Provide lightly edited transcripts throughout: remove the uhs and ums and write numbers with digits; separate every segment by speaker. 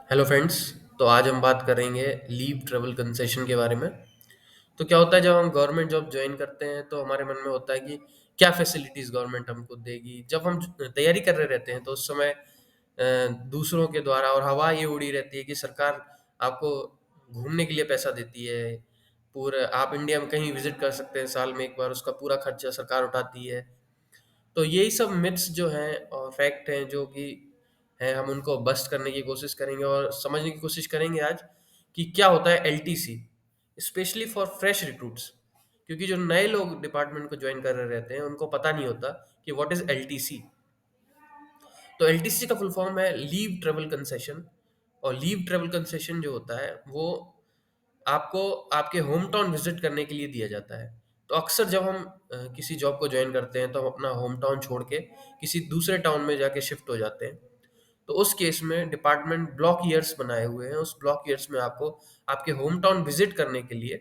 Speaker 1: Hello friends. तो आज हम बात करेंगे लीव ट्रेवल कंसेशन के बारे में। तो क्या होता है जब हम गवर्नमेंट जॉब ज्वाइन करते हैं तो हमारे मन में होता है कि क्या फैसिलिटीज़ गवर्नमेंट हमको देगी। जब हम तैयारी कर रहे रहते हैं तो उस समय दूसरों के द्वारा और हवा ये उड़ी रहती है कि सरकार आपको घूमने के लिए पैसा देती है। पूरा आप इंडिया में कहीं विजिट कर सकते हैं साल में एक बार, उसका पूरा खर्चा सरकार उठाती है। तो यही सब मिथ्स जो हैं और फैक्ट हैं जो कि हैं, हम उनको बस्ट करने की कोशिश करेंगे और समझने की कोशिश करेंगे आज कि क्या होता है LTC, specially for fresh recruits. क्योंकि जो नए लोग डिपार्टमेंट को ज्वाइन कर रहे रहते हैं उनको पता नहीं होता कि व्हाट इज एलटीसी। तो एलटीसी का फुल फॉर्म है लीव ट्रेवल कंसेशन। और लीव ट्रेवल कंसेशन जो होता है वो आपको आपके होम टाउन विजिट करने के लिए दिया जाता है। तो अक्सर जब हम किसी जॉब को ज्वाइन करते हैं तो हम अपना होम टाउन छोड़ के किसी दूसरे टाउन में जाके शिफ्ट हो जाते हैं। तो उस केस में डिपार्टमेंट ब्लॉक ईयर्स बनाए हुए हैं। उस ब्लॉक ईयर्स में आपको आपके होम टाउन विजिट करने के लिए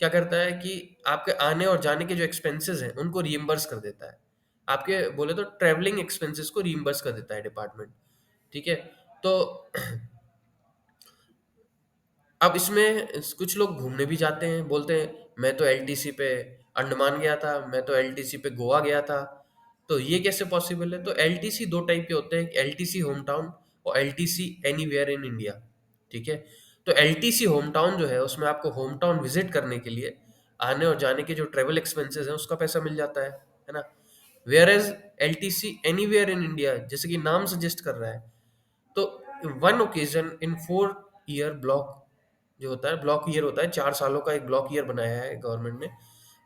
Speaker 1: क्या करता है कि आपके आने और जाने के जो एक्सपेंसेस हैं उनको रीइम्बर्स कर देता है। आपके बोले तो ट्रैवलिंग एक्सपेंसेस को रीइम्बर्स कर देता है डिपार्टमेंट। ठीक है। तो अब इसमें कुछ लोग घूमने भी जाते हैं, बोलते हैं मैं तो एलटीसी पे अंडमान गया था, मैं तो एलटीसी पे गोवा गया था। तो ये कैसे पॉसिबल है? तो एलटीसी दो टाइप के होते हैं, एलटीसी होम टाउन और एलटीसी एनीवेयर इन इंडिया। ठीक है। तो एलटीसी होम टाउन जो है उसमें आपको होम टाउन विजिट करने के लिए आने और जाने के जो ट्रेवल एक्सपेंसेस हैं उसका पैसा मिल जाता है ना। Whereas LTC anywhere in India, जैसे कि नाम सजेस्ट कर रहा है, तो one occasion in 4 year block जो होता है, ब्लॉक ईयर होता है, 4 सालों का एक ब्लॉक ईयर बनाया है गवर्नमेंट ने।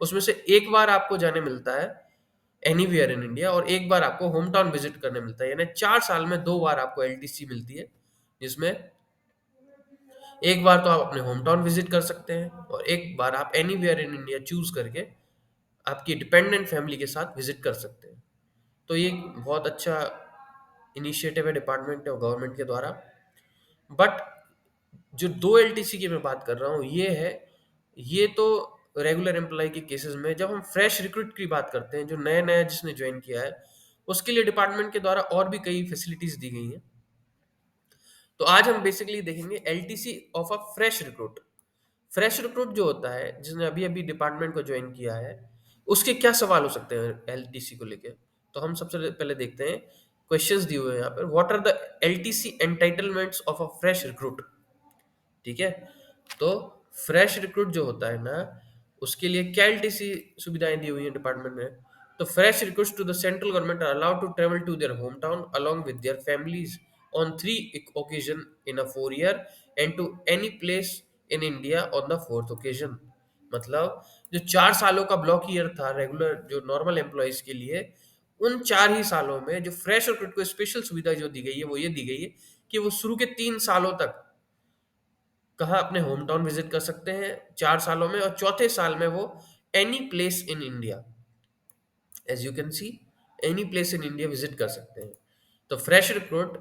Speaker 1: उसमें से एक बार आपको जाने मिलता है एनीवेयर इन इंडिया और एक बार आपको होम टाउन विजिट करने मिलता है। यानी 4 साल में 2 बार आपको एलटीसी मिलती है, जिसमें एक बार तो आप अपने होम टाउन विजिट कर सकते हैं और एक बार आप एनीवेयर इन इंडिया चूज करके आपकी डिपेंडेंट फैमिली के साथ विजिट कर सकते हैं। तो ये एक बहुत अच्छा इनिशिएटिव है डिपार्टमेंट और गवर्नमेंट के द्वारा। बट जो दो एलटीसी की मैं बात कर रहा हूँ ये तो रेगुलर एम्प्लॉय के केसेस में। जब हम फ्रेश रिक्रूट की बात करते हैं, जो नया नया जिसने ज्वाइन किया है, उसके लिए डिपार्टमेंट के द्वारा और भी कई फैसिलिटीज दी गई हैं। तो आज हम बेसिकली देखेंगे LTC of a fresh recruit. Fresh recruit जो होता है जिसने अभी अभी डिपार्टमेंट को ज्वाइन किया है, उसके क्या सवाल हो सकते हैं एलटीसी को लेके। तो हम सबसे पहले देखते हैं, क्वेश्चंस दिए हुए हैं यहाँ पर, what are the LTC entitlements of a fresh recruit. ठीक है। तो फ्रेश रिक्रूट जो होता है ना, उसके लिए क्या एलटीसी सुविधाएं दी हुई है डिपार्टमेंट में। तो fresh recruits to the central government are allowed to travel to their home town along with their families on 3 occasion in a 4 year and to any place in India on the 4th occasion। मतलब जो 4 सालों का block year था regular जो normal employees के लिए, उन 4 ही सालों में जो फ्रेश रिक्रूट को स्पेशल सुविधा जो दी गई है वो ये दी गई है कि वो शुरू के 3 सालों तक कहाँ अपने होम टाउन विजिट कर सकते हैं 4 सालों में, और चौथे साल में वो any place in India, as you can see, any place in India visit कर सकते हैं। तो फ्रेश रिक्रूट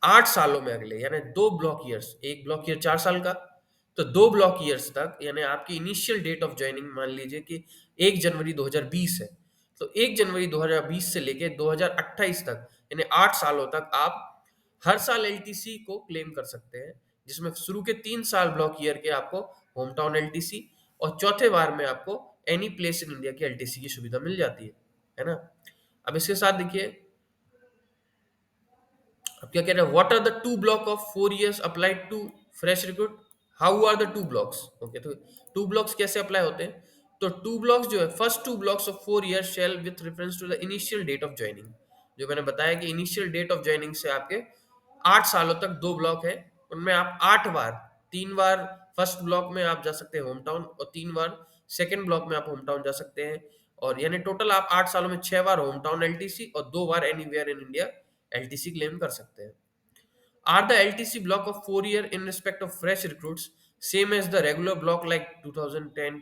Speaker 1: 8 सालों में अगले, यानी 2 ब्लॉक ईयर्स, एक ब्लॉक ईयर 4 साल का, तो 2 ब्लॉक ईयर्स तक, यानी आपकी इनिशियल डेट ऑफ ज्वाइनिंग मान लीजिए कि 1 जनवरी 2020 है, तो 1 जनवरी 2020 से लेके 2028 तक, यानी 8 सालों तक आप हर साल एलटीसी को क्लेम कर सकते हैं, जिसमें शुरू के 3 साल ब्लॉक ईयर के आपको होम टाउन एलटीसी और चौथे बार में आपको एनी प्लेस इन इंडिया की एलटीसी की सुविधा मिल जाती है ना। अब इसके साथ देखिए, अब क्या कह रहे हैं, what are the 2 block of 4 years applied to fresh recruit. How are the 2 blocks. Okay, तो 2 ब्लॉक्स कैसे अप्लाई होते हैं। तो 2 ब्लॉक्स जो है, first 2 blocks of 4 years shall with reference to the initial date of joining. जो मैंने बताया कि इनिशियल डेट ऑफ ज्वाइनिंग से आपके 8 सालों तक 2 ब्लॉक है, उनमें आप 8 बार, 3 बार फर्स्ट ब्लॉक में आप जा सकते हैं होम टाउन और 3 बार सेकेंड ब्लॉक में आप होम टाउन जा सकते हैं। और यानी टोटल आप 8 सालों में 6 बार होम टाउन एलटीसी और 2 बार anywhere in India LTC claim कर सकते हैं। Are the LTC block of 4 year in respect of fresh recruits same as the regular block like 2010?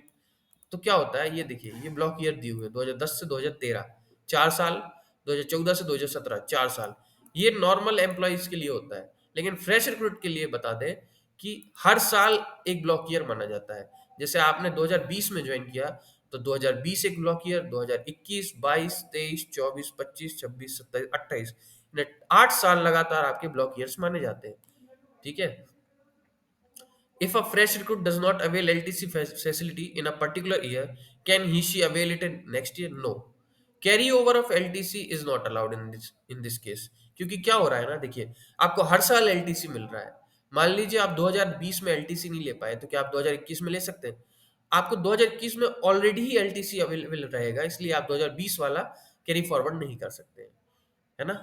Speaker 1: तो क्या होता है ये देखिए, ये ब्लॉक ईयर दिए हुए हैं 2010 से 2013 4 साल, 2014 से 2017 4 साल। ये नॉर्मल एम्प्लॉयज के लिए होता है, लेकिन फ्रेश रिक्रूट के लिए बता दें कि हर साल एक ब्लॉक ईयर माना जाता है। जैसे आपने 2020 में ज्वाइन किया तो 2020 एक ब्लॉक ईयर, 2021, 22, 23, 24, 25, 26, 27, 28, 8 साल लगातार आपके ब्लॉक ईयर्स माने जाते हैं। ठीक है। If a fresh recruit does not avail LTC facility in a particular year, can he she avail it in next year? No. Carryover of LTC is not allowed in this case. क्योंकि क्या हो रहा है ना, देखिए, आपको हर साल LTC मिल रहा है। मान लीजिए आप 2020 में LTC नहीं ले पाए, तो क्या आप 2021 में ले सकते हैं? आपको 2021 में ऑलरेडी ही LTC अवेलेबल रहेगा, इसलिए आप 2020 वाला कैरी फॉरवर्ड नहीं कर सकते हैं, है ना?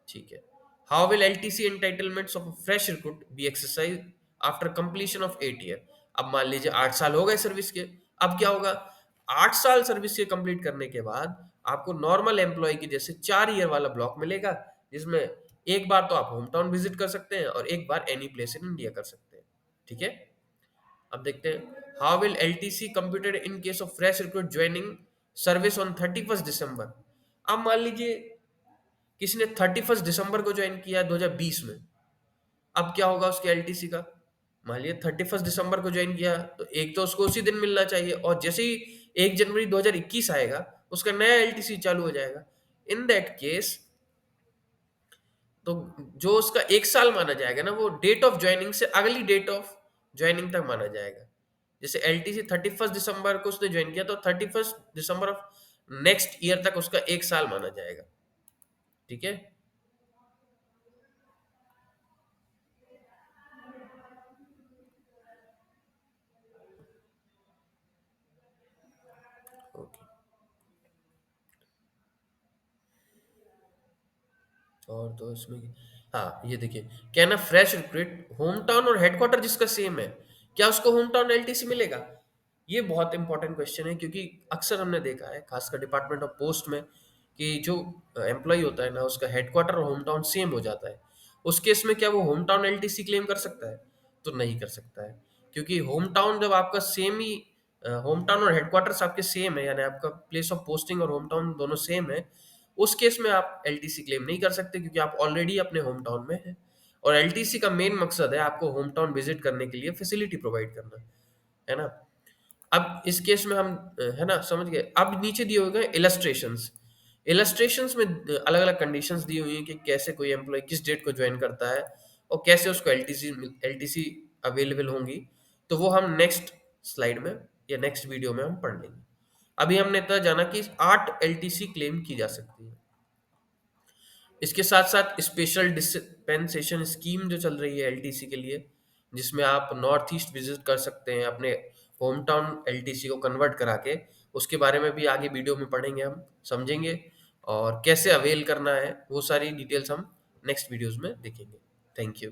Speaker 1: ठीक है। How will LTC entitlements of fresh recruit be exercise after completion of 8 year? अब मान लीजिए 8 साल हो गए सर्विस के, अब क्या होगा? 8 साल सर्विस के कंप्लीट करने के बाद आपको नॉर्मल एम्प्लॉय की जैसे 4 ईयर वाला ब्लॉक मिलेगा, जिसमें एक बार तो आप होम टाउन विजिट कर सकते हैं और एक बार एनी प्लेस इन इंडिया कर सकते हैं। ठीक है। अब देखते हैं, how will LTC computed in case of fresh recruit joining service on 31 दिसंबर? अब मान लीजिए किसी ने 31 दिसंबर को ज्वाइन किया 2020 में, अब क्या होगा उसके एलटीसी का? मान लिया 31 दिसंबर को ज्वाइन किया, तो एक तो उसको उसी दिन मिलना चाहिए, और जैसे ही 1 जनवरी 2021 आएगा उसका नया एलटीसी चालू हो जाएगा। इन दैट केस, तो जो उसका 1 साल माना जाएगा ना, वो डेट ऑफ ज्वाइनिंग से अगली डेट ऑफ ज्वाइनिंग तक माना जाएगा। जैसे एलटीसी 31 दिसंबर को उसने ज्वाइन किया, तो 31 दिसंबर ऑफ नेक्स्ट ईयर तक उसका 1 साल माना जाएगा। ठीक है। ओके। और तो इसमें, हाँ ये देखिए, क्या ना, फ्रेश रिक्रूट होम टाउन और हेडक्वार्टर जिसका सेम है, क्या उसको होम टाउन एलटीसी मिलेगा? ये बहुत इंपॉर्टेंट क्वेश्चन है, क्योंकि अक्सर हमने देखा है खासकर डिपार्टमेंट ऑफ पोस्ट में कि जो एम्प्लॉय होता है ना, उसका हेडक्वार्टर और होम टाउन सेम हो जाता है। उस केस में क्या वो होम टाउन एलटीसी क्लेम कर सकता है? तो नहीं कर सकता है, क्योंकि होम टाउन जब आपका सेम ही, होम टाउन और हेडक्वार्टर्स आपके सेम है, यानी आपका प्लेस ऑफ पोस्टिंग और होम टाउन दोनों सेम है, उस केस में आप एलटीसी क्लेम नहीं कर सकते, क्योंकि आप ऑलरेडी अपने होम टाउन में हैं। और एलटीसी का मेन मकसद है आपको होम टाउन विजिट करने के लिए फैसिलिटी प्रोवाइड करना, है ना? अब इस केस में हम, है ना, समझ गए। अब नीचे दिए हुए गए इलस्ट्रेशंस। इलस्ट्रेशंस में अलग अलग कंडीशंस दी हुई हैं कि कैसे कोई एम्प्लॉय किस डेट को ज्वाइन करता है और कैसे उसको एलटीसी अवेलेबल होंगी। तो वो हम नेक्स्ट स्लाइड में या नेक्स्ट वीडियो में हम पढ़ लेंगे। अभी हमने इतना जाना कि 8 एलटीसी क्लेम की जा सकती है। इसके साथ साथ स्पेशल डिस्पेंसेशन स्कीम जो चल रही है एलटीसी के लिए, जिसमें आप नॉर्थ ईस्ट विजिट कर सकते हैं अपने होम टाउन एलटीसी को कन्वर्ट करा के, उसके बारे में भी आगे वीडियो में पढ़ेंगे, हम समझेंगे, और कैसे अवेल करना है वो सारी डिटेल्स हम नेक्स्ट वीडियोस में देखेंगे। Thank you.